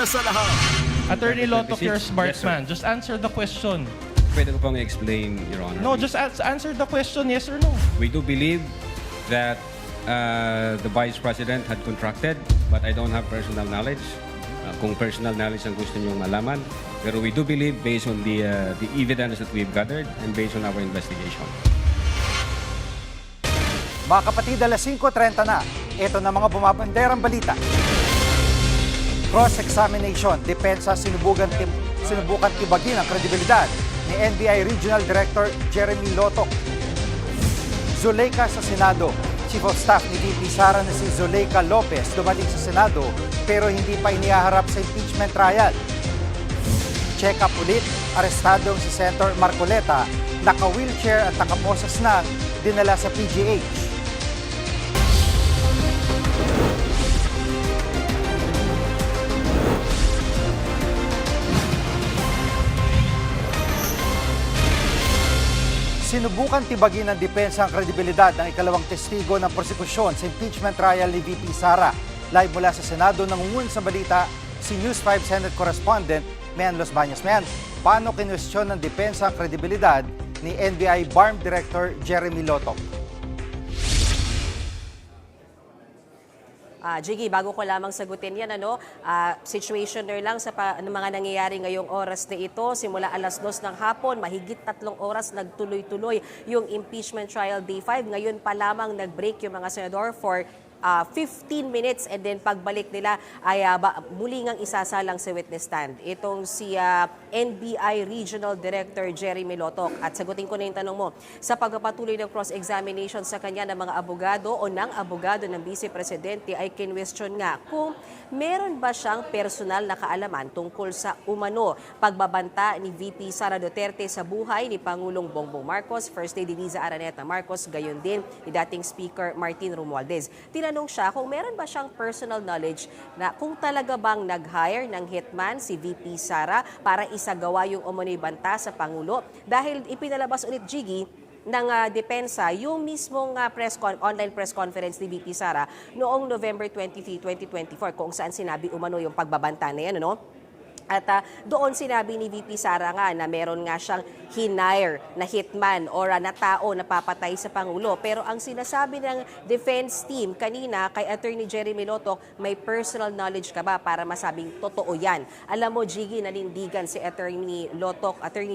sa lahat. Attorney Lotok, you're a smart Yes, sir. man. Just answer the question. Pwede ko pong explain, Your Honor. No, just answer the question, yes or no. We do believe that the Vice President had contracted, but I don't have personal knowledge. Kung personal knowledge ang gusto niyong malaman. Pero we do believe based on the evidence that we've gathered and based on our investigation. Mga kapatid, alas 5:30 na. Ito na mga bumabanderang balita. Cross-examination, depensa sinubukan tibagin ang kredibilidad ni NBI Regional Director Jeremy Lotok. Zuleika sa Senado. Chief of Staff ni VP Sara na si Zuleika Lopez dumating sa Senado pero hindi pa inihaharap sa impeachment trial. Check up ulit, arestado si Senator Marcoleta, naka-wheelchair at nakaposas na dinala sa PGH. Sinubukan tibagin ng depensa ang kredibilidad ng ikalawang testigo ng prosekusyon sa impeachment trial ni VP Sara. Live mula sa Senado, nangungun sa balita si News 5 Senate Correspondent Mian Los Baños. Mian, paano kinwestiyon ng depensa ang kredibilidad ni NBI BARM Director Jeremy Lotok? Jiggy, bago ko lamang sagutin yan, situationer lang sa mga nangyayari ngayong oras na ito. Simula alas 2 ng hapon, mahigit 3 oras nagtuloy-tuloy yung impeachment trial day 5. Ngayon pa lamang nag-break yung mga senador for 15 minutes and then pagbalik nila ay muli ngang isasalang sa witness stand. Itong si NBI Regional Director Jeremy Lotok. At sagutin ko na yung tanong mo. Sa pagpapatuloy ng cross-examination sa kanya ng mga abogado o ng abogado ng Vice Presidente ay kinwestiyon nga kung meron ba siyang personal na kaalaman tungkol sa umano pagbabanta ni VP Sara Duterte sa buhay ni Pangulong Bongbong Marcos, First Lady Liza Araneta Marcos, gayon din ni dating Speaker Martin Romualdez. Tinanong siya kung meron ba siyang personal knowledge na kung talaga bang nag-hire ng hitman si VP Sara para isagawa yung umano'y banta sa Pangulo dahil ipinalabas ulit, Jiggy, ng depensa yung mismong online press conference ni VP Sara noong November 23, 2024 kung saan sinabi umano yung pagbabanta na yan, ano? At doon sinabi ni VP Sara nga na meron nga siyang hinire na hitman or na tao na papatay sa Pangulo. Pero ang sinasabi ng defense team kanina kay Attorney Jeremy Lotok, may personal knowledge ka ba para masabing totoo yan? Alam mo, Jiggy, nanindigan si Attorney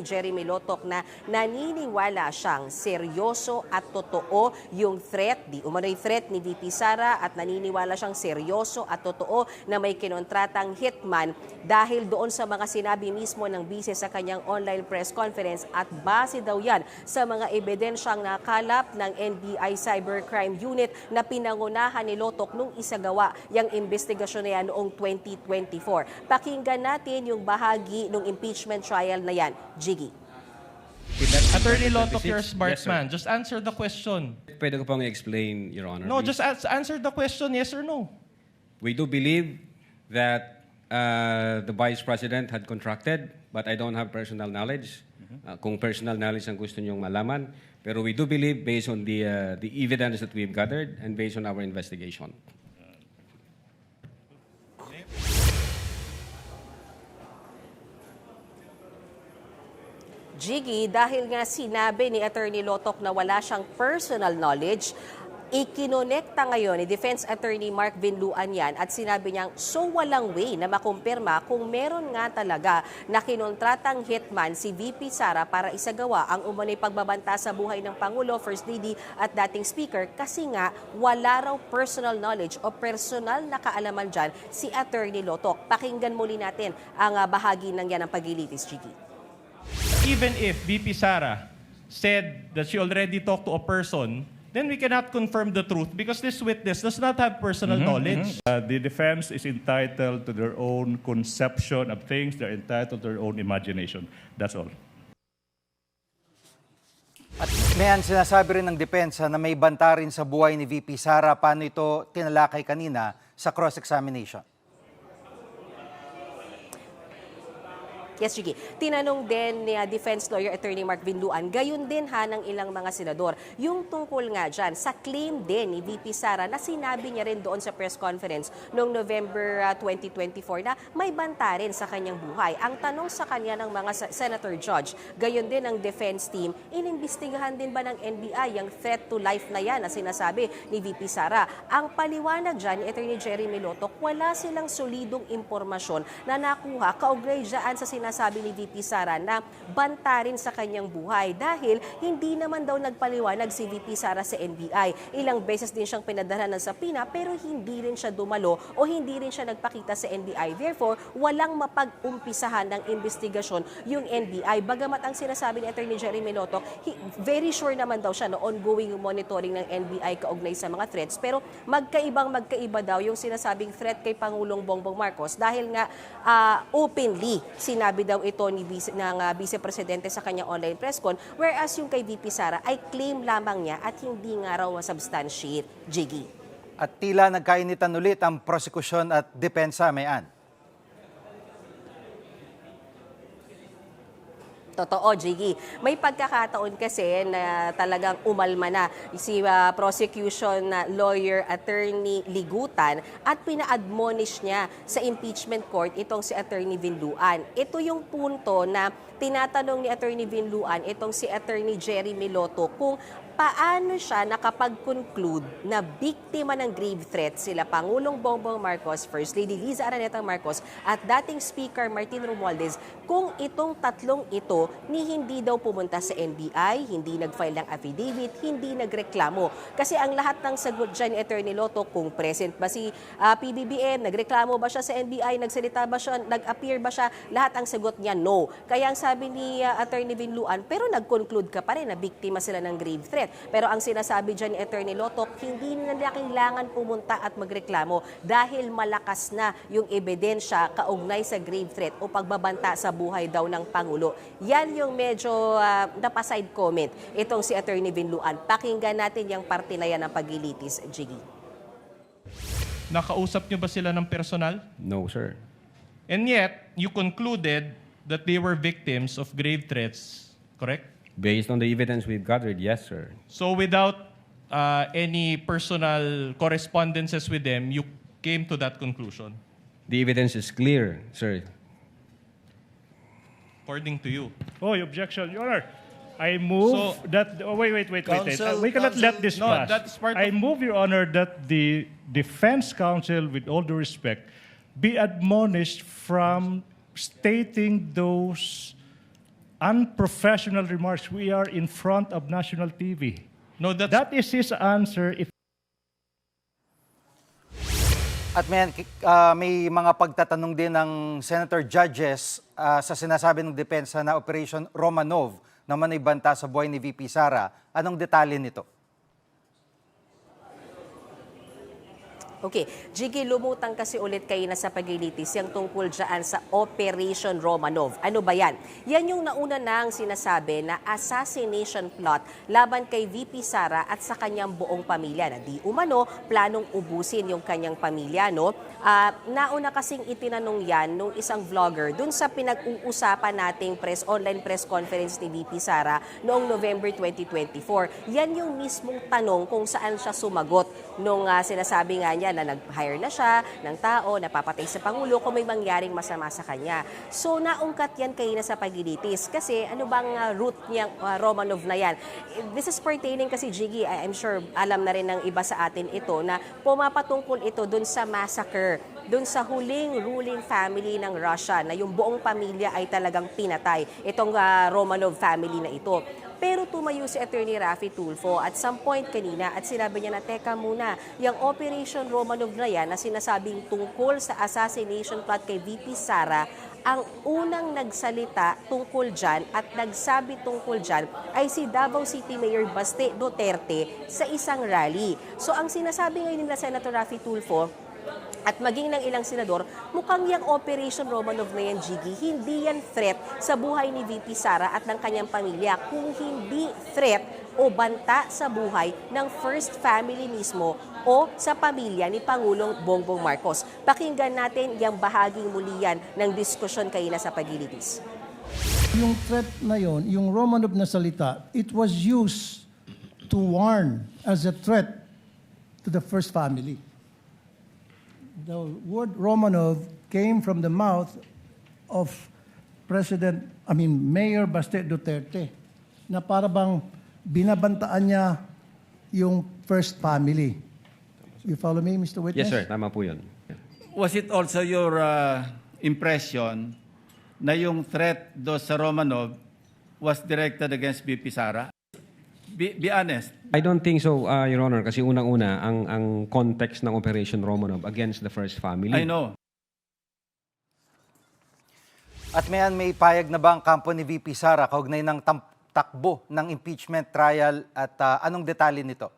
Jeremy Lotok na naniniwala siyang seryoso at totoo yung threat, di umano'y threat ni VP Sara at naniniwala siyang seryoso at totoo na may kinontratang hitman dahil doon sa mga sinabi mismo ng bise sa kanyang online press conference at base daw yan sa mga ebidensyang nakalap ng NBI Cybercrime Unit na pinangunahan ni Lotok nung isagawa yung investigasyon na yan noong 2024. Pakinggan natin yung bahagi ng impeachment trial na yan. Jiggy. Attorney Lotok, you're a smart Yes, sir. man. Just answer the question. Pwede ko pong explain, Your Honor. No, just answer the question, yes or no. We do believe that the Vice President had contracted, but I don't have personal knowledge. Kung personal knowledge ang gusto niyong malaman. Pero we do believe based on the evidence that we've gathered and based on our investigation. Jiggy, dahil nga sinabi ni Attorney Lotok na wala siyang personal knowledge, ikinonekta ngayon ni Defense Attorney Mark Vinluan yan at sinabi niyang so walang way na makumpirma kung meron nga talaga na kinontratang hitman si VP Sara para isagawa ang umano'y pagbabanta sa buhay ng Pangulo, First Lady at dating Speaker kasi nga wala raw personal knowledge o personal na kaalaman dyan si Attorney Lotok. Pakinggan muli natin ang bahagi ng yan ng paglilitis, Jiggy. Even if VP Sara said that she already talked to a person, then we cannot confirm the truth because this witness does not have personal knowledge. The defense is entitled to their own conception of things. They're entitled to their own imagination. That's all. At mayan, sinasabi rin ng depensa na may banta rin sa buhay ni VP Sara. Paano ito tinalakay kanina sa cross-examination? Yes, Gigi. Tinanong din ni defense lawyer attorney Mark Vinluan, gayon din ng ilang mga senador. Yung tungkol nga dyan, sa claim din ni VP Sara na sinabi niya rin doon sa press conference noong November 2024 na may banta rin sa kanyang buhay. Ang tanong sa kanya ng mga senator judge, gayon din ang defense team, inimbestigahan din ba ng NBI yung threat to life na yan na sinasabi ni VP Sara? Ang paliwanag dyan ni attorney Jeremy Lotok, wala silang solidong impormasyon na nakuha kaugnay dyan sa sinasabi ni VP Sara na banta rin sa kanyang buhay dahil hindi naman daw nagpaliwanag si VP Sara sa NBI. Ilang beses din siyang pinadala ng sapina pero hindi rin siya dumalo o hindi rin siya nagpakita sa NBI. Therefore, walang mapag-umpisahan ng investigasyon yung NBI. Bagamat ang sinasabi ni Attorney Jeremy Lotok, very sure naman daw siya na ongoing yung monitoring ng NBI kaugnay sa mga threats. Pero magkaiba daw yung sinasabing threat kay Pangulong Bongbong Marcos dahil nga openly sinabi daw ito ng Vice Presidente sa kanyang online press con, whereas yung kay VP Sara ay claim lamang niya at hindi nga raw substantiate. Jiggy. At tila nagkainitan ulit ang prosekusyon at depensa, Mayan. Totoo, Jiggy. May pagkakataon kasi na talagang umalma na si prosecution lawyer attorney Ligutan at pina-admonish niya sa impeachment court itong si attorney Vinluan. Ito yung punto na tinatanong ni attorney Vinluan itong si attorney Jeremy Loto kung paano siya nakapag-conclude na biktima ng grave threat sila Pangulong Bongbong Marcos, First Lady Liza Araneta Marcos at dating Speaker Martin Romualdez kung itong tatlong ito ni hindi daw pumunta sa NBI, hindi nag-file ng affidavit, hindi nagreklamo. Kasi ang lahat ng sagot dyan ni Attorney Loto, kung present ba si PBBM, nagreklamo ba siya sa NBI, nagsalita ba siya, nag-appear ba siya, lahat ang sagot niya no. Kaya ang sabi ni Attorney Vinluan, pero nag-conclude ka pa rin na biktima sila ng grave threat. Pero ang sinasabi dyan ni Attorney Lotok, hindi nila kailangan pumunta at magreklamo dahil malakas na yung ebidensya kaugnay sa grave threat o pagbabanta sa buhay daw ng Pangulo. Yan yung medyo napaside comment itong si Attorney Vinluan. Pakinggan natin yung parte na yan ng paglilitis, Jiggy. Nakausap niyo ba sila ng personal? No, sir. And yet, you concluded that they were victims of grave threats, correct? Based on the evidence we've gathered, yes, sir. So without any personal correspondences with them, you came to that conclusion, The evidence is clear, sir. according to you. Oh, objection, Your Honor. I move So- that. Oh, wait. Counsel- We cannot let this No, pass. that's part I of- move, Your Honor, that the defense counsel, with all due respect, be admonished from stating those unprofessional remarks. We are in front of national TV. No, that's That is his answer. If At may mga pagtatanong din ng senator judges sa sinasabi ng depensa na Operation Romanov na manibanta sa buhay ni VP Sara. Anong detalye nito? Okay, Jiggy, lumutang kasi ulit kayo na sa paglilitis yung tungkol dyan sa Operation Romanov. Ano ba yan? Yan yung nauna nang sinasabi na assassination plot laban kay VP Sara at sa kanyang buong pamilya na di umano planong ubusin yung kanyang pamilya, no? Nauna kasing itinanong yan nung isang vlogger dun sa pinag-uusapan nating online press conference ni VP Sara noong November 2024. Yan yung mismong tanong kung saan siya sumagot nung sinasabi nga niya na nag-hire na siya ng tao, napapatay sa Pangulo kung may mangyaring masama sa kanya. So naungkat yan kayo na sa paglilitis kasi ano bang root niyang Romanov na yan? This is pertaining kasi, Jiggy, I'm sure alam na rin ng iba sa atin ito na pumapatungkol ito dun sa massacre, dun sa huling ruling family ng Russia na yung buong pamilya ay talagang pinatay. Itong Romanov family na ito. Pero tumayo si Attorney Raffy Tulfo at some point kanina at sinabi niya na teka muna, yung Operation Romanov na yan na sinasabing tungkol sa assassination plot kay VP Sara, ang unang nagsalita tungkol dyan at nagsabi tungkol dyan ay si Davao City Mayor Baste Duterte sa isang rally. So ang sinasabi ngayon nila Senator Raffy Tulfo, at maging ng ilang senador, mukhang yung Operation Romanov na yan, Jiggy, hindi yan threat sa buhay ni VP Sara at ng kanyang pamilya, kung hindi threat o banta sa buhay ng first family mismo o sa pamilya ni Pangulong Bongbong Marcos. Pakinggan natin yung bahaging muli yan ng diskusyon kaina sa Pagilitis. Yung threat na yon, yung Romanov na salita, it was used to warn as a threat to the first family. The word Romanov came from the mouth of Mayor Baste Duterte, na para bang binabantaan niya yung first family. You follow me, Mr. Witness? Yes, sir. Tama po yun. Was it also your impression na yung threat do sa Romanov was directed against VP Sara? Be honest. I don't think so, Your Honor, kasi unang-una, ang context ng Operation Romanov against the first family. I know. At may payag na ba ang kampo ni VP Sara kaugnay ng takbo ng impeachment trial at anong detalye nito?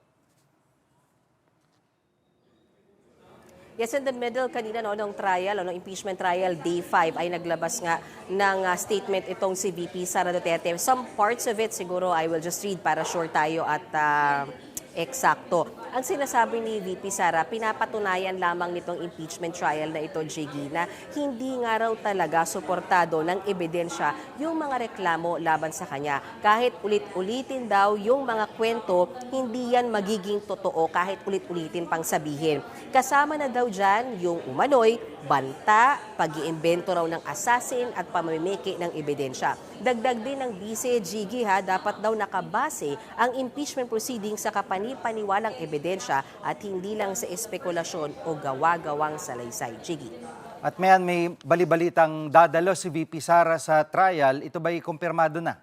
Yes, in the middle kanina ng trial, impeachment trial, day 5, ay naglabas nga ng statement itong si VP Sara Duterte. Some parts of it siguro I will just read para sure tayo at eksakto. Ang sinasabi ni VP Sara, pinapatunayan lamang nitong impeachment trial na ito, Jiggy, na hindi nga raw talaga suportado ng ebidensya yung mga reklamo laban sa kanya. Kahit ulit-ulitin daw yung mga kwento, hindi yan magiging totoo kahit ulit-ulitin pang sabihin. Kasama na daw dyan yung umano'y banta, pag-iimbento raw ng assassin at pamimiki ng ebidensya. Dagdag din ng Vice Jiggy, dapat daw nakabase ang impeachment proceedings sa kapani-paniwalang ebidensya at hindi lang sa espekulasyon o gawa-gawang salaysay. Jiggy. At may balibalitang dadalo si VP Sara sa trial. Ito ba'y kumpirmado na?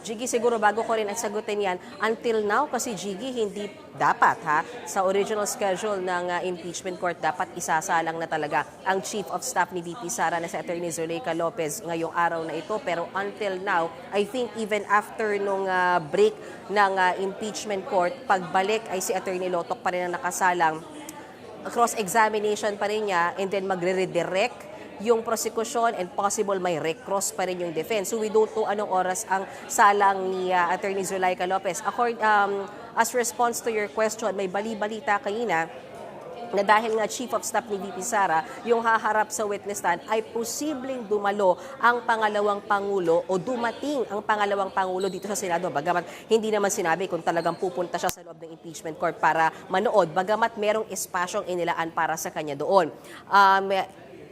Jiggy, siguro bago ko rin ang sagutin yan, until now kasi Jiggy, hindi dapat sa original schedule ng impeachment court, dapat isasalang na talaga ang Chief of Staff ni VP Sara na si Attorney Zuleika Lopez ngayong araw na ito. Pero until now, I think even after nung break ng impeachment court, pagbalik ay si Attorney Lotoc pa rin ang nakasalang. Cross-examination pa rin niya and then magre-redirect yung prosecution and possible may recross pa rin yung defense. So we don't know anong oras ang salang ni Attorney Zuleika Lopez. As response to your question, may bali-balita kanina na dahil nga Chief of Staff ni VP Sara yung haharap sa witness stand ay posibleng dumalo ang pangalawang Pangulo o dumating ang pangalawang Pangulo dito sa Senado. Bagamat hindi naman sinabi kung talagang pupunta siya sa loob ng impeachment court para manood. Bagamat merong espasyong inilaan para sa kanya doon.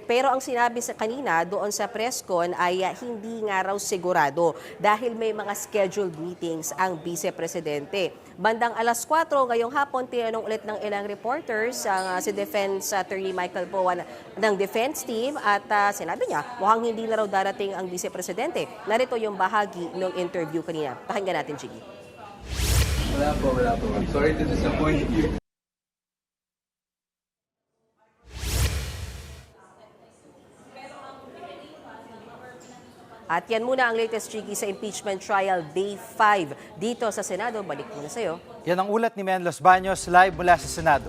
Pero ang sinabi sa kanina doon sa presscon ay hindi nga raw sigurado dahil may mga scheduled meetings ang Vice Presidente. Bandang alas 4 ngayong hapon, tinanong ulit ng ilang reporters si Defense Attorney Michael Poa ng defense team at sinabi niya mukhang hindi na raw darating ang Vice Presidente. Narito yung bahagi ng interview kanina. Pakinggan natin, Jiggy. Wala po. Sorry to disappoint you. At yan muna ang latest, Jiggy, sa impeachment trial day 5 dito sa Senado. Balik muna sa'yo. Yan ang ulat ni Men Los Baños live mula sa Senado.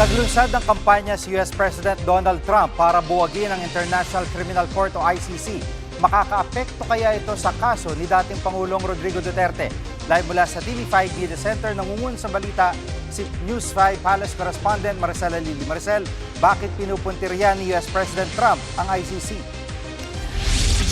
Naglunsad ng kampanya si US President Donald Trump para buwagin ang International Criminal Court o ICC. Makakaapekto kaya ito sa kaso ni dating Pangulong Rodrigo Duterte? Live mula sa TV5 Media Center, nangungun sa balita si News 5 Palace Correspondent Maricela Lili. Maricel, bakit pinupuntirya ni US President Trump ang ICC?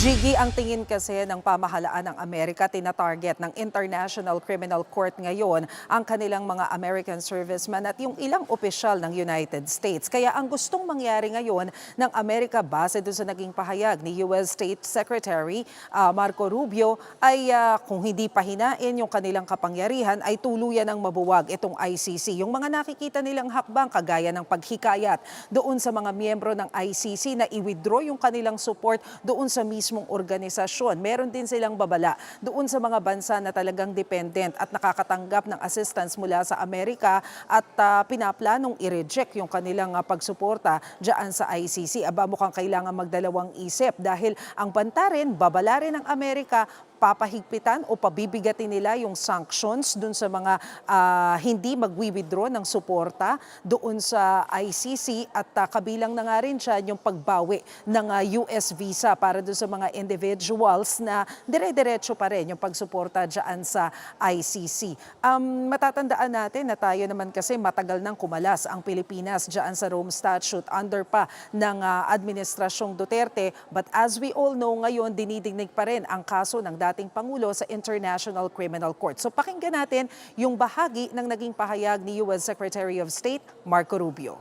Jiggy, ang tingin kasi ng pamahalaan ng Amerika, tina-target ng International Criminal Court ngayon ang kanilang mga American servicemen at yung ilang opisyal ng United States. Kaya ang gustong mangyari ngayon ng Amerika base doon sa naging pahayag ni US State Secretary Marco Rubio ay kung hindi pahinain yung kanilang kapangyarihan ay tuluyan ng mabuwag itong ICC. Yung mga nakikita nilang hakbang kagaya ng paghikayat doon sa mga miyembro ng ICC na i-withdraw yung kanilang support doon sa mismong organisasyon. Meron din silang babala doon sa mga bansa na talagang dependent at nakakatanggap ng assistance mula sa Amerika at pinaplanong i-reject yung kanilang pagsuporta dyan sa ICC. Aba, mukhang kailangan magdalawang isip dahil ang banta rin, babala rin ng Amerika papahigpitan o pabibigatin nila yung sanctions dun sa mga hindi magwi-withdraw ng suporta doon sa ICC at kabilang na nga rin dyan yung pagbawi ng US visa para doon sa mga individuals na dire-diretso pa rin yung pagsuporta dyan sa ICC. Matatandaan natin na tayo naman kasi matagal nang kumalas ang Pilipinas dyan sa Rome Statute under pa ng Administrasyong Duterte. But as we all know, ngayon dinidignig pa rin ang kaso ng dating Pangulo sa International Criminal Court. So pakinggan natin yung bahagi ng naging pahayag ni US Secretary of State Marco Rubio.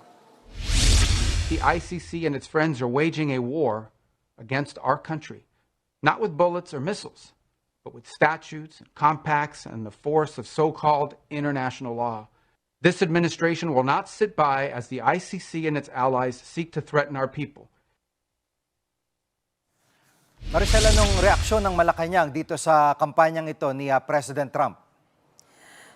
The ICC and its friends are waging a war against our country, not with bullets or missiles, but with statutes and compacts and the force of so-called international law. This administration will not sit by as the ICC and its allies seek to threaten our people. Maricel, anong reaksyon ng Malacanang dito sa kampanyang ito ni President Trump?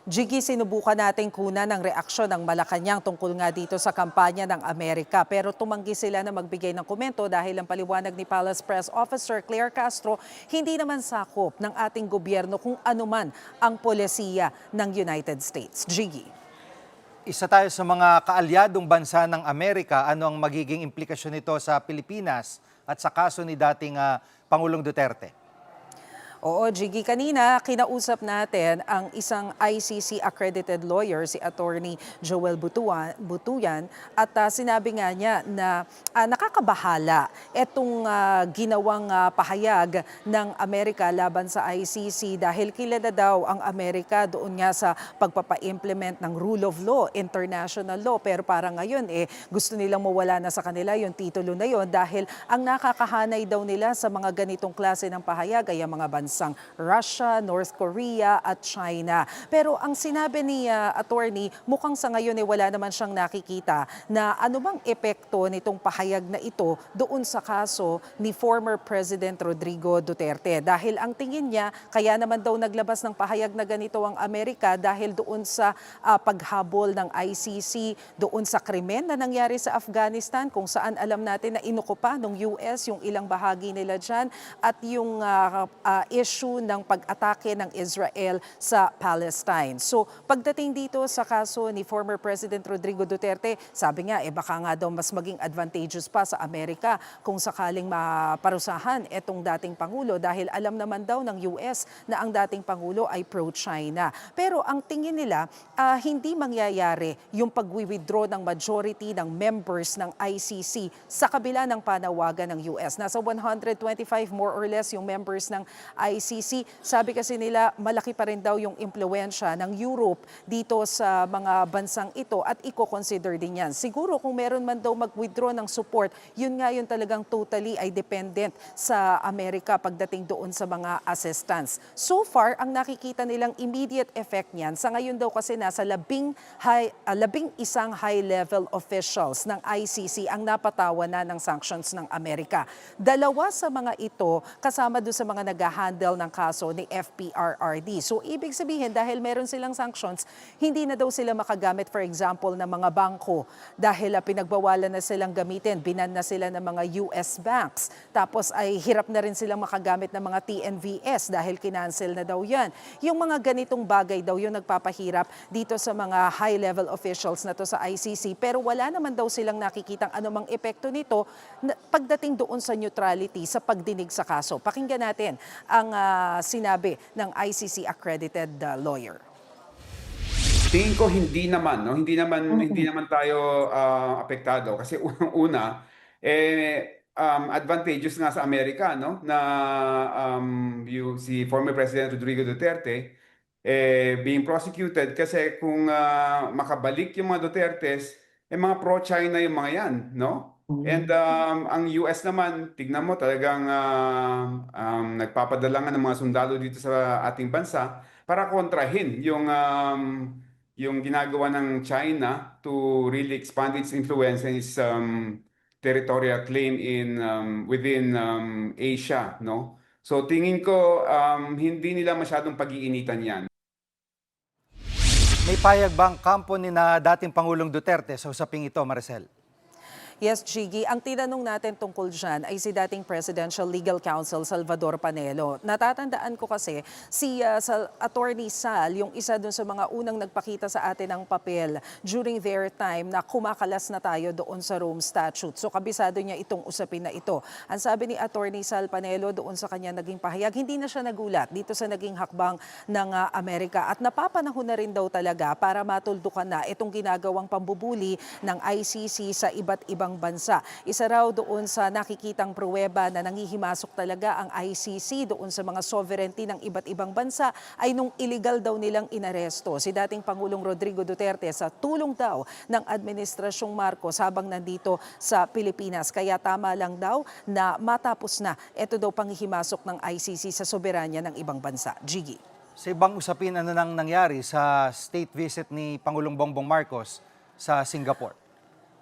Jiggy, sinubukan natin kunan ng reaksyon ng Malacanang tungkol nga dito sa kampanya ng Amerika. Pero tumanggi sila na magbigay ng komento dahil ang paliwanag ni Palace Press Officer Claire Castro, hindi naman sakop ng ating gobyerno kung anuman ang polisiya ng United States. Jiggy. Isa tayo sa mga kaalyadong bansa ng Amerika. Ano ang magiging implikasyon nito sa Pilipinas at sa kaso ni dating Pangulong Duterte? Oo, Jiggy, kanina kinausap natin ang isang ICC accredited lawyer, si Attorney Joel Butuyan, at sinabi nga niya na nakakabahala itong ginawang pahayag ng Amerika laban sa ICC dahil kilala daw ang Amerika doon nga sa pagpapa-implement ng rule of law, international law. Pero parang ngayon gusto nilang mawala na sa kanila yung titulo na yon dahil ang nakakahanay daw nila sa mga ganitong klase ng pahayag ay ang mga bansang Russia, North Korea at China. Pero ang sinabi ni attorney, mukhang sa ngayon wala naman siyang nakikita na anumang epekto nitong pahayag na ito doon sa kaso ni former President Rodrigo Duterte. Dahil ang tingin niya, kaya naman daw naglabas ng pahayag na ganito ang Amerika dahil doon sa paghabol ng ICC, doon sa krimen na nangyari sa Afghanistan kung saan alam natin na inukupa ng US yung ilang bahagi nila dyan at yung issue ng pag-atake ng Israel sa Palestine. So pagdating dito sa kaso ni former President Rodrigo Duterte, sabi nga baka nga daw mas maging advantageous pa sa Amerika kung sakaling maparusahan itong dating Pangulo dahil alam naman daw ng US na ang dating Pangulo ay pro-China. Pero ang tingin nila, hindi mangyayari yung pag-withdraw ng majority ng members ng ICC sa kabila ng panawagan ng US. Nasa 125 more or less yung members ng ICC. Sabi kasi nila malaki pa rin daw yung impluwensya ng Europe dito sa mga bansang ito at i-consider din yan. Siguro kung meron man daw mag-withdraw ng support, yun nga yun talagang totally ay dependent sa Amerika pagdating doon sa mga assistance. So far, ang nakikita nilang immediate effect niyan, sa ngayon daw kasi nasa 11 high-level officials ng ICC ang napatawan na ng sanctions ng Amerika. 2 sa mga ito kasama doon sa mga nag-handle ng kaso ni FPRRD. So ibig sabihin dahil meron silang sanctions, hindi na daw sila makagamit for example ng mga bangko dahil pinagbawalan na silang gamitin, binan na sila ng mga US banks. Tapos ay hirap na rin silang makagamit ng mga TNVS dahil kinancel na daw yan. Yung mga ganitong bagay daw yung nagpapahirap dito sa mga high-level officials na to sa ICC pero wala naman daw silang nakikitang anumang epekto nito pagdating doon sa neutrality sa pagdinig sa kaso. Pakinggan natin ang sinabi ng ICC accredited lawyer. Tingin ko hindi naman tayo apektado kasi una advantageous nga sa Amerika no na si former President Rodrigo Duterte being prosecuted kasi kung makabalik yung mga Dutertes mga pro-China yung mga yan no. And ang US naman, tignan mo talagang nagpapadala nga ng mga sundalo dito sa ating bansa para kontrahin yung ginagawa ng China to really expand its influence and its territorial claim within Asia, no? So tingin ko hindi nila masyadong pag-iinitan 'yan. May payag bang kampo ni na dating Pangulong Duterte sa usaping ito, Maricel? Yes, Jiggy. Ang tinanong natin tungkol dyan ay si dating Presidential Legal Counsel Salvador Panelo. Natatandaan ko kasi si Attorney Sal, yung isa dun sa mga unang nagpakita sa atin ng papel during their time na kumakalas na tayo doon sa Rome Statute. So kabisado niya itong usapin na ito. Ang sabi ni Attorney Sal Panelo doon sa kanya naging pahayag, hindi na siya nagulat dito sa naging hakbang ng Amerika. At napapanahon na rin daw talaga para matuldukan na itong ginagawang pambubuli ng ICC sa iba't ibang bansa. Isa raw doon sa nakikitang pruweba na nangihimasok talaga ang ICC doon sa mga sovereignty ng iba't ibang bansa ay nung illegal daw nilang inaresto si dating Pangulong Rodrigo Duterte sa tulong daw ng Administrasyong Marcos habang nandito sa Pilipinas. Kaya tama lang daw na matapos na ito daw panghihimasok ng ICC sa soberanya ng ibang bansa. Jiggy. Sa ibang usapin, ano nang nangyari sa state visit ni Pangulong Bongbong Marcos sa Singapore?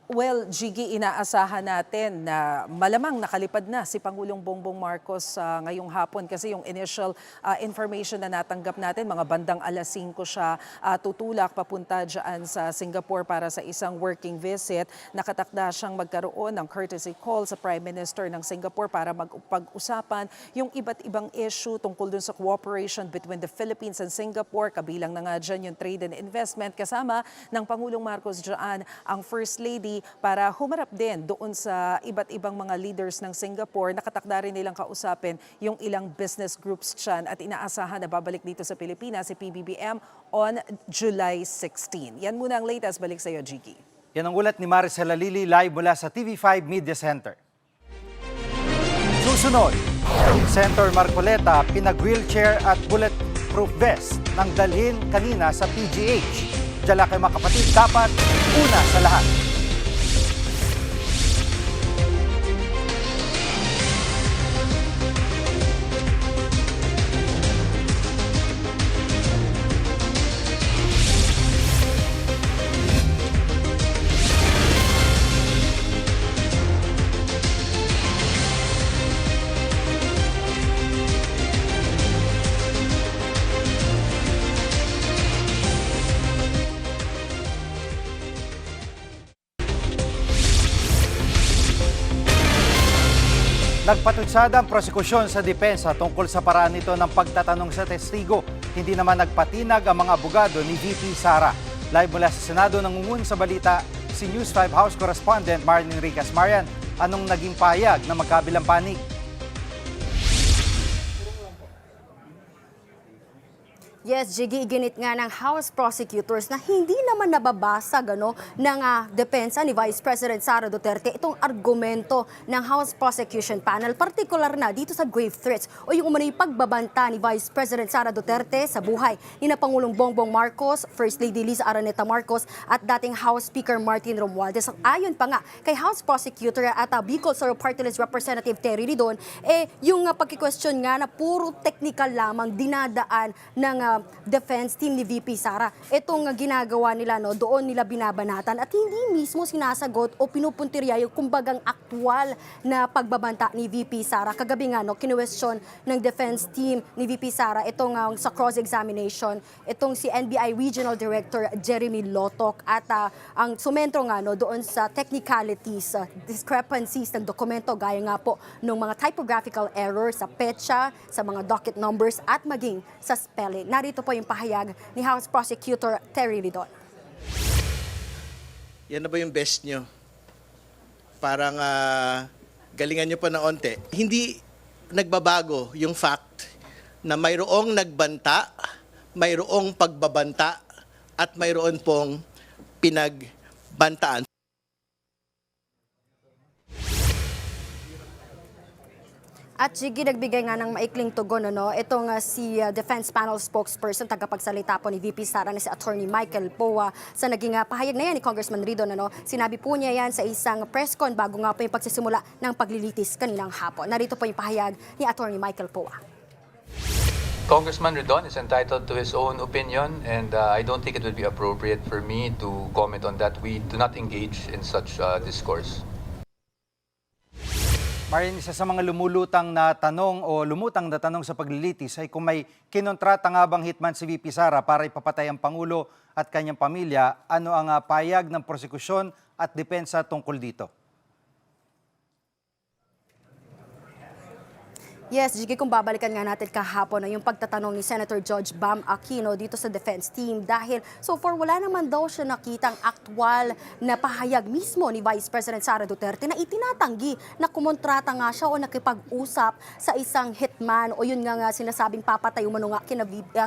Well, Jiggy, inaasahan natin na malamang nakalipad na si Pangulong Bongbong Marcos ngayong hapon kasi yung initial information na natanggap natin, mga bandang alas 5 siya tutulak papunta dyan sa Singapore para sa isang working visit. Nakatakda siyang magkaroon ng courtesy call sa Prime Minister ng Singapore para magpag-usapan yung iba't ibang issue tungkol dun sa cooperation between the Philippines and Singapore. Kabilang na nga dyan yung trade and investment kasama ng Pangulong Marcos dyan ang First Lady para humarap din doon sa iba't ibang mga leaders ng Singapore. Nakatakda rin nilang kausapin yung ilang business groups dyan at inaasahan na babalik dito sa Pilipinas si PBBM on July 16. Yan muna ang latest. Balik sa iyo, Jiggy. Yan ang ulat ni Maricela Lili live mula sa TV5 Media Center. Susunod, Senator Marcoleta pinag-wheelchair at bulletproof vest nang dalhin kanina sa PGH. Diyan kay mga kapatid, dapat una sa lahat. Nagpatutsada ang prosekusyon sa depensa tungkol sa paraan nito ng pagtatanong sa testigo. Hindi naman nagpatinag ang mga abogado ni VP Sara. Live mula sa Senado, nangungun sa balita si News 5 House Correspondent Marlene Enriquez. Marian, anong naging payag na magkabilang panig? Yes, Jiggy, iginit nga ng House prosecutors na hindi naman nababasag ng depensa ni Vice President Sara Duterte itong argumento ng House Prosecution Panel, particular na dito sa grave threats o yung umano'y pagbabanta ni Vice President Sara Duterte sa buhay ni na Pangulong Bongbong Marcos, First Lady Liza Araneta Marcos at dating House Speaker Martin Romualdez. Ayon pa nga kay House Prosecutor at Bicol Sur Party List Representative Terry Ridon, yung pagki-question nga na puro technical lamang dinadaan ng defense team ni VP Sara. Itong ginagawa nila, doon nila binabanatan at hindi mismo sinasagot o pinupuntirya yung kumbagang aktwal na pagbabanta ni VP Sara. Kagabi nga, kinuwestiyon ng defense team ni VP Sara itong sa cross-examination, itong si NBI Regional Director Jeremy Lotok at ang sumentro nga doon sa technicalities, discrepancies ng dokumento gaya nga po ng mga typographical errors sa petsa, sa mga docket numbers at maging sa spelling. Narito po yung pahayag ni House Prosecutor Terry Ridon. Yan na ba yung best nyo? Parang galingan nyo pa na onte. Hindi nagbabago yung fact na mayroong nagbanta, mayroong pagbabanta, at mayroon pong pinagbantaan. At Jiggy, nagbigay nga ng maikling tugon, itong si Defense Panel Spokesperson, tagapagsalita po ni VP Sara na si Attorney Michael Poa sa naging pahayag na yan ni Congressman Ridon. Sinabi po niya yan sa isang press con bago nga po yung pagsisimula ng paglilitis kanilang hapon. Narito po yung pahayag ni Attorney Michael Poa. Congressman Ridon is entitled to his own opinion, and I don't think it would be appropriate for me to comment on that. We do not engage in such discourse. Marian, isa sa mga lumutang na tanong sa paglilitis ay kung may kinontrata nga bang hitman si VP Sara para ipapatay ang Pangulo at kanyang pamilya, ano ang payag ng prosekusyon at depensa tungkol dito? Yes, Jiggy, kung babalikan nga natin kahapon yung pagtatanong ni Senator Judge Bam Aquino dito sa defense team dahil so far wala naman daw siya nakitang aktwal na pahayag mismo ni Vice President Sara Duterte na itinatanggi na kumontrata nga siya o nakipag-usap sa isang hitman o yun nga sinasabing papatay umano nga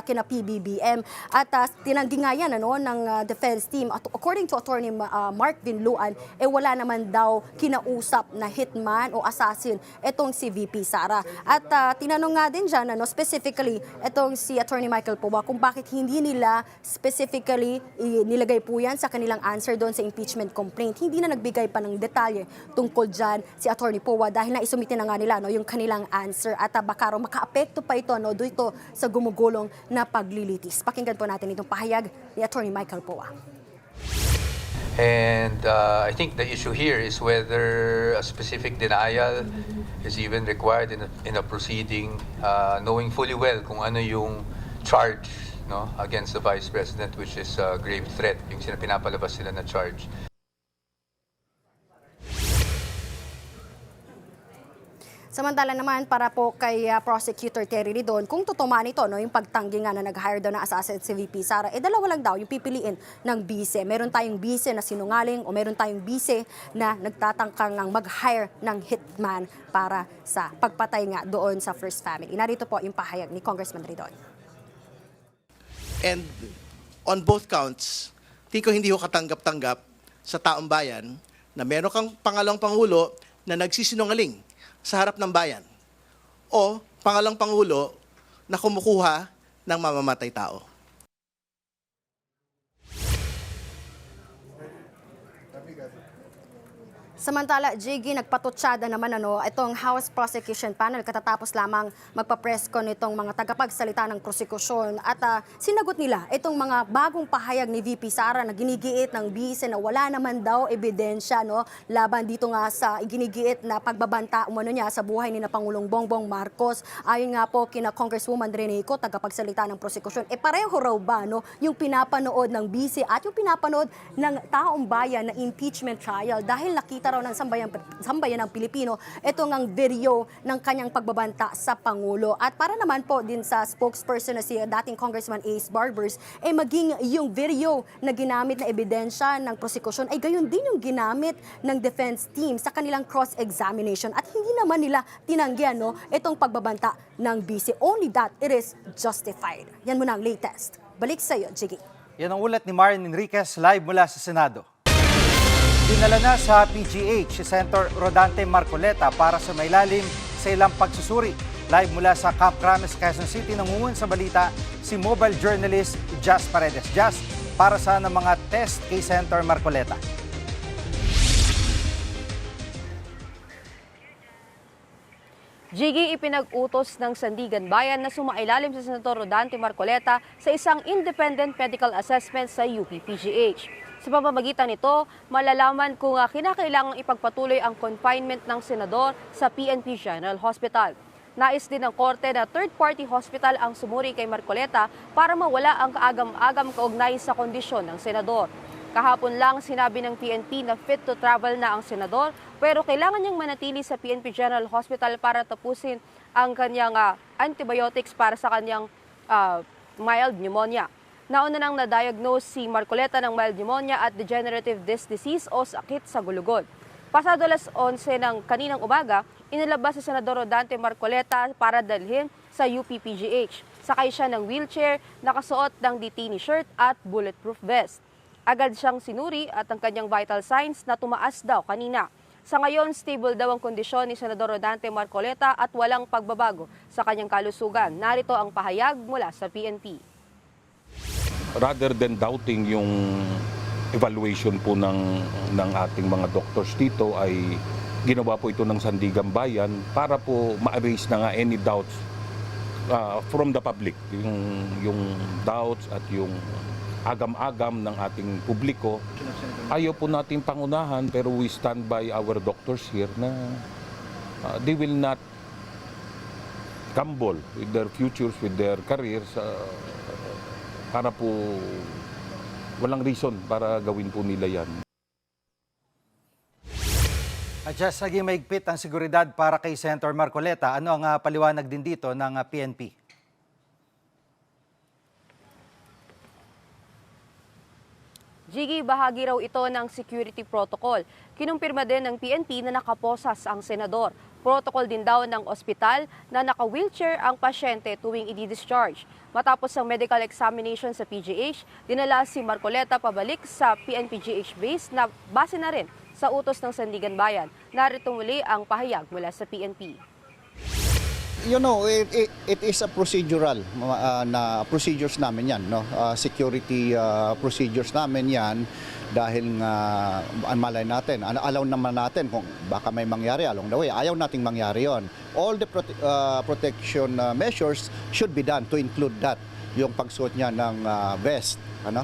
kina PBBM at tinanggi nga yan ng defense team. At according to Attorney Mark Vinluan, wala naman daw kinausap na hitman o assassin itong si VP Sara. At tinanong nga din dyan, specifically, itong si Attorney Michael Powa, kung bakit hindi nila specifically nilagay po yan sa kanilang answer doon sa impeachment complaint. Hindi na nagbigay pa ng detalye tungkol dyan si Attorney Powa dahil naisumitin na nga nila yung kanilang answer at baka raw maka-apekto pa ito dito sa gumugulong na paglilitis. Pakinggan po natin itong pahayag ni Attorney Michael Powa. And I think the issue here is whether a specific denial is even required in a proceeding, knowing fully well kung ano yung charge against the Vice President, which is a grave threat, yung pinapalabas sila na charge. Samantala naman para po kay Prosecutor Terry Ridon, kung totoo man ito, yung pagtanggi nga na nag-hire daw ng assassin si VP Sara, dalawa lang daw yung pipiliin ng bise. Meron tayong bise na sinungaling o meron tayong bise na nagtatangkang mag-hire ng hitman para sa pagpatay nga doon sa First Family. Narito po yung pahayag ni Congressman Ridon. And on both counts, tiko hindi ko katanggap-tanggap sa taong bayan na meron kang pangalawang pangulo na nagsisinungaling sa harap ng bayan o pangalang pangulo na kumukuha ng mamamatay tao. Samantala, Jiggy, nagpatutsada naman itong House Prosecution Panel katatapos lamang magpa-press con itong mga tagapagsalita ng prosekusyon at sinagot nila itong mga bagong pahayag ni VP Sara na ginigiit ng bise na wala naman daw ebidensya laban dito nga sa ginigiit na pagbabanta umano niya sa buhay ni na Pangulong Bongbong Marcos. Ayon nga po kina Congresswoman Reneco, tagapagsalita ng prosekusyon, pareho raw ba yung pinapanood ng bise at yung pinapanood ng taong bayan na impeachment trial dahil nakita raw ng sambayan ng Pilipino ito ngang video ng kanyang pagbabanta sa Pangulo. At para naman po din sa spokesperson na si dating Congressman Ace Barbers, maging yung video na ginamit na ebidensya ng prosekusyon ay gayon din yung ginamit ng defense team sa kanilang cross-examination at hindi naman nila tinanggihan itong pagbabanta ng bise. Only that it is justified. Yan muna ang latest. Balik sa iyo, Jiggy. Yan ang ulat ni Marian Enriquez live mula sa Senado. Dinala na sa PGH si Senator Rodante Marcoleta para sa mailalim sa ilang pagsusuri. Live mula sa Camp Crame, Quezon City, nangungun sa balita si mobile journalist Jazz Paredes. Jazz, para saan ang mga test kay Senator Marcoleta? Jiggy, ipinag-utos ng Sandigan Bayan na sumailalim si Senator Rodante Marcoleta sa isang independent medical assessment sa UP-PGH. Sa pamamagitan nito, malalaman kung kinakailangang ipagpatuloy ang confinement ng senador sa PNP General Hospital. Nais din ng korte na third-party hospital ang sumuri kay Marcoleta para mawala ang kaagam-agam kaugnay sa kondisyon ng senador. Kahapon lang sinabi ng PNP na fit to travel na ang senador pero kailangan niyang manatili sa PNP General Hospital para tapusin ang kanyang antibiotics para sa kanyang mild pneumonia. Nauna nang na-diagnose si Marcoleta ng mild pneumonia at degenerative disc disease o sakit sa gulugod. Pasado alas 11 ng kaninang umaga, inilabas si Senador Rodante Marcoleta para dalhin sa UP-PGH. Sakay siya ng wheelchair, nakasuot ng detainee shirt at bulletproof vest. Agad siyang sinuri at ang kanyang vital signs na tumaas daw kanina. Sa ngayon, stable daw ang kondisyon ni Senador Rodante Marcoleta at walang pagbabago sa kanyang kalusugan. Narito ang pahayag mula sa PNP. Rather than doubting yung evaluation po ng ating mga doctors dito ay ginawa po ito ng Sandigan Bayan para po ma-erase na nga any doubts from the public. Yung doubts at yung agam-agam ng ating publiko. Ayaw po natin pangunahan pero we stand by our doctors here na they will not gamble with their futures, with their careers para po walang reason para gawin po nila yan. At just naging maigpit ang seguridad para kay Senator Marcoleta. Ano ang paliwanag din dito ng PNP? Jiggy, bahagi raw ito ng security protocol. Kinumpirma din ng PNP na nakaposas ang senador. Protocol din daw ng ospital na naka-wheelchair ang pasyente tuwing i-discharge. Matapos ang medical examination sa PGH, dinala si Marcoleta pabalik sa PNPGH base na base na rin sa utos ng Sandigan Bayan. Narito muli ang pahayag mula sa PNP. You know, it is a procedural na procedures namin yan, no? Security procedures namin yan dahil nga malay natin, alaw naman natin kung baka may mangyari along the way. Ayaw nating mangyari yon. All the protection measures should be done to include that, yung pagsuot niya ng vest, ano?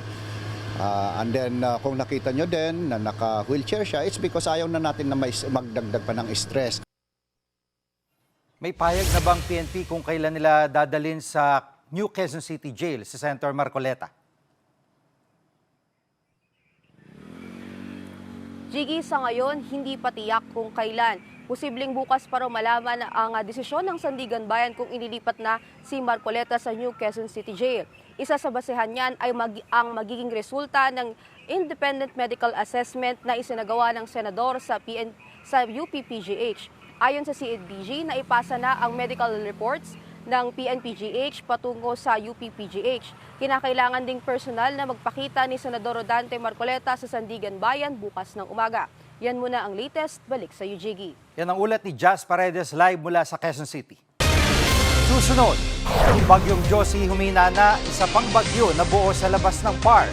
And then kung nakita nyo din na naka-wheelchair siya, it's because ayaw na natin na magdagdag pa ng stress. May payag na bang PNP kung kailan nila dadalhin sa New Quezon City Jail si Senator Marcoleta? Jiggy, sa ngayon, hindi pa tiyak kung kailan. Posibleng bukas para malaman ang desisyon ng Sandigan Bayan kung inilipat na si Marcoleta sa New Quezon City Jail. Isa sa basehan niyan ay ang magiging resulta ng independent medical assessment na isinagawa ng senador sa UPPGH. Ayon sa CIDG, naipasa na ang medical reports ng PNPGH patungo sa UPPGH. Kinakailangan ding personal na magpakita ni Senador Rodante Marcoleta sa Sandigan Bayan bukas ng umaga. Yan muna ang latest. Balik sa UJG. Yan ang ulat ni Jazz Paredes live mula sa Quezon City. Susunod, Bagyong Josie humina na, isa pang bagyo na buo sa labas ng PAR.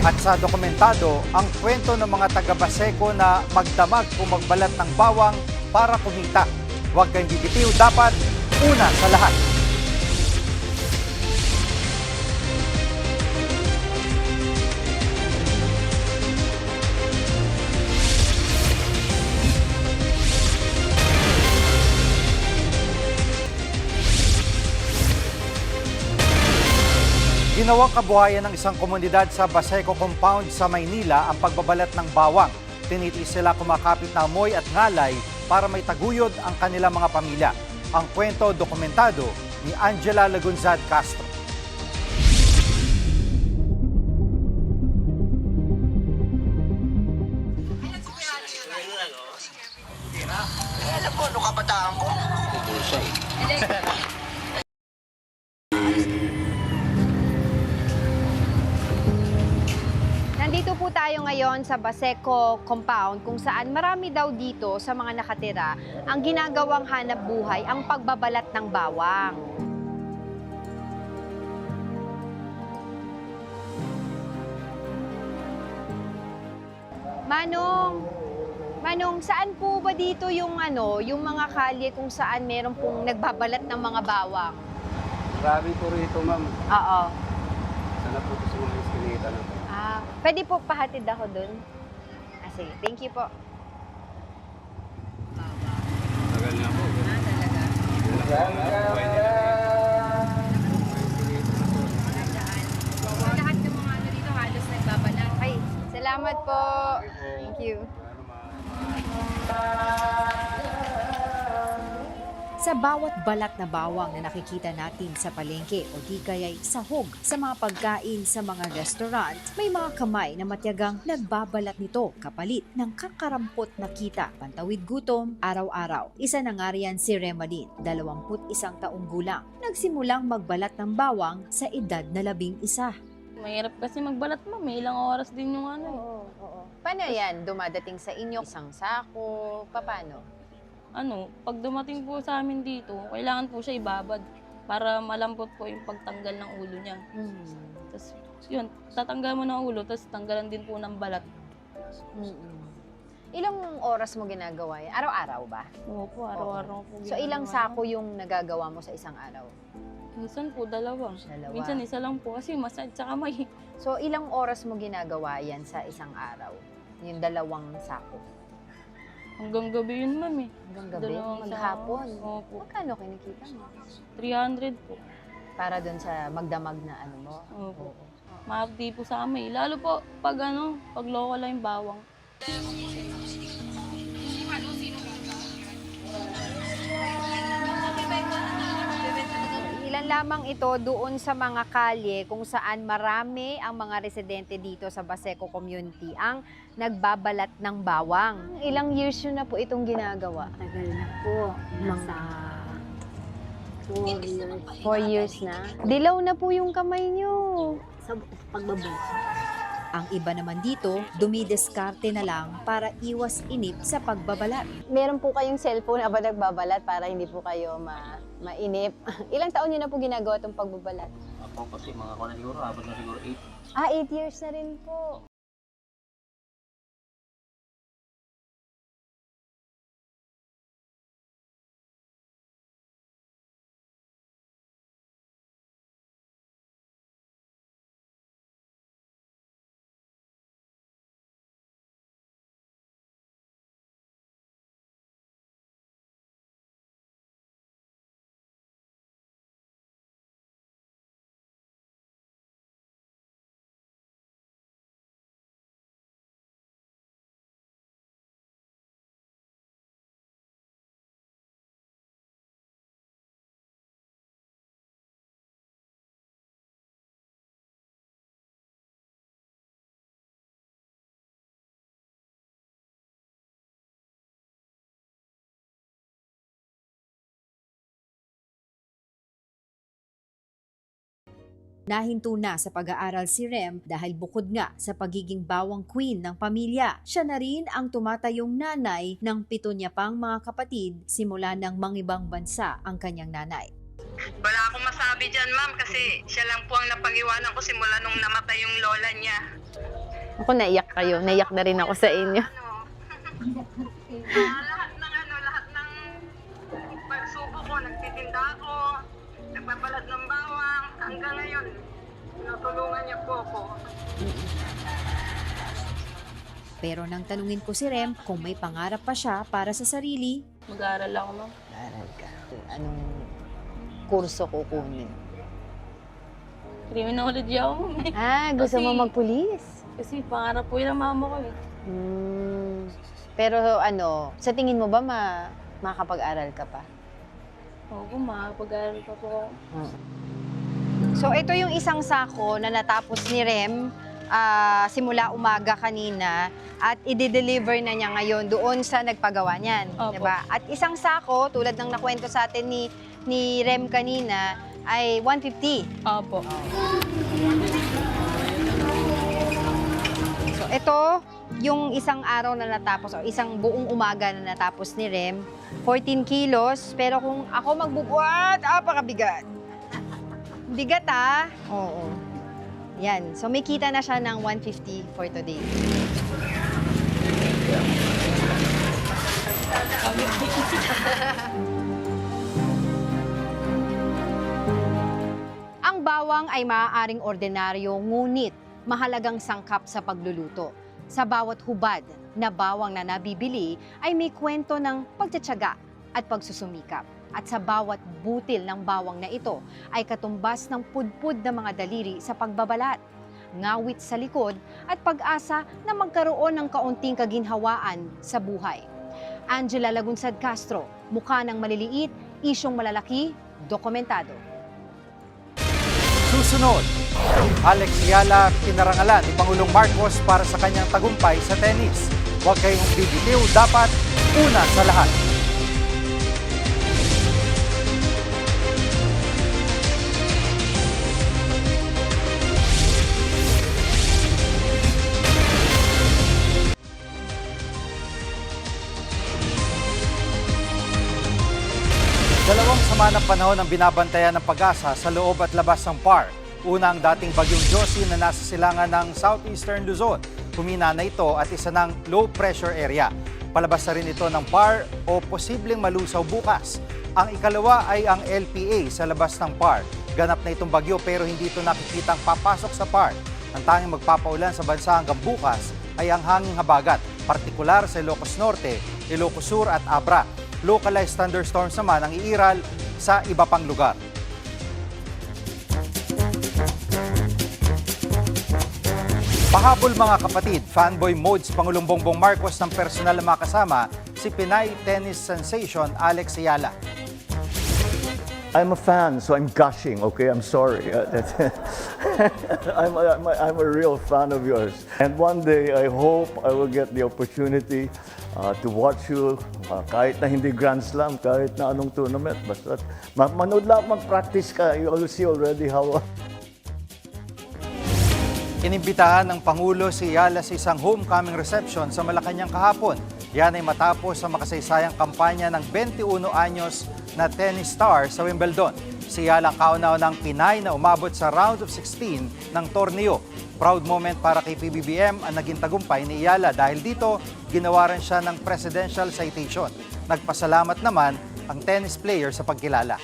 At sa dokumentado, ang kwento ng mga taga-Baseco na magdamag o magbalat ng bawang para kumita. Huwag kang bibitiw, dapat una sa lahat. Ginawang kabuhayan ng isang komunidad sa Baseco Compound sa Maynila ang pagbabalat ng bawang. Tinitiis sila kumakapit na amoy at ngalay para may taguyod ang kanilang mga pamilya. Ang kwento dokumentado ni Angela Lagunzad Castro. Alam mo, ano kabataan ko? Nandito po tayo ngayon sa Baseco Compound kung saan marami daw dito sa mga nakatira ang ginagawang hanap buhay ang pagbabalat ng bawang. Manong, saan po ba dito yung mga kalye kung saan meron pong nagbabalat ng mga bawang? Marami po rito, ma'am. Oo. Sana po sa mga iskinita na po. Pwede po pahatid ako dun? Sige, thank you po. Tagal na po. Lahat ng mga dito halos nagbabalat. Ay, salamat po. Thank you. Sa bawat balat na bawang na nakikita natin sa palengke o di kaya'y sahog sa mga pagkain sa mga restaurant, may mga kamay na matyagang nagbabalat nito kapalit ng kakarampot na kita, pantawid gutom, araw-araw. Isa na nga riyan si Remalin, 21 taong gulang. Nagsimulang magbalat ng bawang sa edad na 11. Mahirap kasi magbalat, ma'am. Ilang oras din yung Oo. Paano yan? Dumadating sa inyo isang sako? Paano? Pag dumating po sa amin dito, kailangan po siya ibabad para malambot po yung pagtanggal ng ulo niya. Tapos yun, tatanggal mo ng ulo, tapos tanggalan din po ng balat. Ilang oras mo ginagawa yan? Araw-araw ba? Opo, araw-araw po. So ilang sako yung nagagawa mo sa isang araw? Minsan po, dalawa. Minsan isa lang po kasi masad sa kamay. So ilang oras mo ginagawa yan sa isang araw? Yung 2 sako? Hanggang gabi yun, ma'am eh. Hanggang gabi? Maghapon? Opo. Magkano kinikita mo? 300 po. Para dun sa magdamag na mo? Opo. Mahapdi po sa amin. Lalo po pag local lang yung bawang. lamang ito doon sa mga kalye kung saan marami ang mga residente dito sa Baseco community ang nagbabalat ng bawang. Ilang years yun na po itong ginagawa? Tagal na po. Nasa 4 years na. Dilaw na po yung kamay nyo. sa pagbabalat. Ang iba naman dito, dumidiskarte na lang para iwas inip sa pagbabalat. Meron po kayong cellphone habang nagbabalat para hindi po kayo mainip. Ilang taon niyo na po ginagawa itong pagbabalat? Ako kasi mga ko na siguro, abot na siguro 8. 8 years na rin po. Nahinto na sa pag-aaral si Rem dahil bukod nga sa pagiging bawang queen ng pamilya, siya na rin ang tumatayong nanay ng 7 niya pang mga kapatid simula ng mangibang bansa ang kanyang nanay. Wala akong masabi dyan, ma'am, kasi siya lang po ang napag-iwanan ko simula nung namatay yung lola niya. Ako naiyak kayo. Naiyak na rin ako sa inyo. Lahat ng pagsubok ko, nagtitinda ako, nagbabalat ng bawang, hanggang ngayon, tinutulungan niya po ako. Pero nang tanungin ko si Rem kung may pangarap pa siya para sa sarili, Mag-aaral ako, ma'am. Aral ka. Anong kurso kukunin? Criminology ako, ma'am. Gusto mo magpulis? Kasi pangarap po yun ang mama ko eh. Pero sa tingin mo ba makakapag-aral ka pa? Oo, makakapag-aaral pa po ako. So ito yung isang sako na natapos ni Rem simula umaga kanina at i-deliver na niya ngayon doon sa nagpagawa niyan, di ba? At isang sako tulad ng nakwento sa atin ni Rem kanina ay 150. Opo. So ito yung isang araw na natapos o isang buong umaga na natapos ni Rem, 14 kilos, pero kung ako magbubuhat, apakabigat. Bigat Oo. Yan. So may kita na siya ng 150 for today. Ang bawang ay maaaring ordinaryo ngunit mahalagang sangkap sa pagluluto. Sa bawat hubad na bawang na nabibili ay may kwento ng pagtsatsaga at pagsusumikap. At sa bawat butil ng bawang na ito ay katumbas ng pudpud na mga daliri sa pagbabalat, ngawit sa likod at pag-asa na magkaroon ng kaunting kaginhawaan sa buhay. Angela Lagunsad Castro, mukha ng maliliit, isyong malalaki, dokumentado. Susunod, Alex Ayala pinarangalan ni Pangulong Marcos para sa kanyang tagumpay sa tennis. Huwag kayong bibitiw, dapat una sa lahat. Dalawang sama ng panahon ang binabantayan ng Pag-asa sa loob at labas ng PAR. Una ang dating bagyong Josie na nasa silangan ng southeastern Luzon. Humina na ito at isa ng low pressure area. Palabas na rin ito ng PAR o posibleng malusaw bukas. Ang ikalawa ay ang LPA sa labas ng PAR. Ganap na itong bagyo pero hindi ito nakikitang papasok sa PAR. Ang tanging magpapaulan sa bansa hanggang bukas ay ang hanging habagat, partikular sa Ilocos Norte, Ilocos Sur at Abra. Localized thunderstorms naman ang iiral sa iba pang lugar. Pahabol mga kapatid, fanboy modes Pangulong Bongbong Marcos ng personal na makasama si Pinay tennis sensation Alex Ayala. I'm a fan, so I'm gushing, okay? I'm sorry. I'm a real fan of yours. And one day, I hope I will get the opportunity to watch you kahit na hindi Grand Slam, kahit na anong tournament. Basta manood lang, mag-practice ka. You will see already how... Inimbitahan ng Pangulo si Ayala sa isang homecoming reception sa Malacanang kahapon. Yan ay matapos sa makasaysayang kampanya ng 21 anyos na tennis star sa Wimbledon. Si Ayala ang kauna-unang Pinay na umabot sa round of 16 ng torneo. Proud moment para kay PBBM ang naging tagumpay ni Ayala dahil dito ginawaran siya ng presidential citation. Nagpasalamat naman ang tennis player sa pagkilala.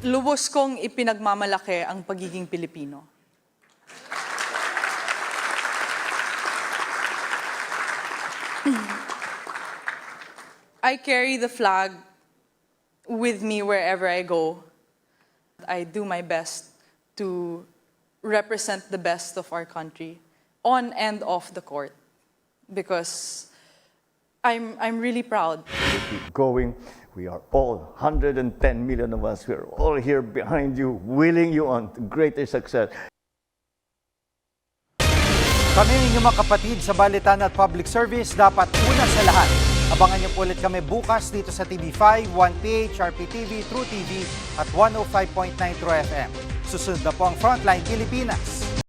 Lubos kong ipinagmamalaki ang pagiging Pilipino. I carry the flag with me wherever I go. I do my best to represent the best of our country on and off the court because I'm really proud. Keep going. We are all, 110 million of us, we are all here behind you, willing you on to greater success. Kami ang inyong mga kapatid sa Balitan at Public Service, dapat una sa lahat. Abangan niyo po ulit kami bukas dito sa TV5, 1PH, RPTV, True TV at 105.9 True FM. Susunod na po ang Frontline Pilipinas.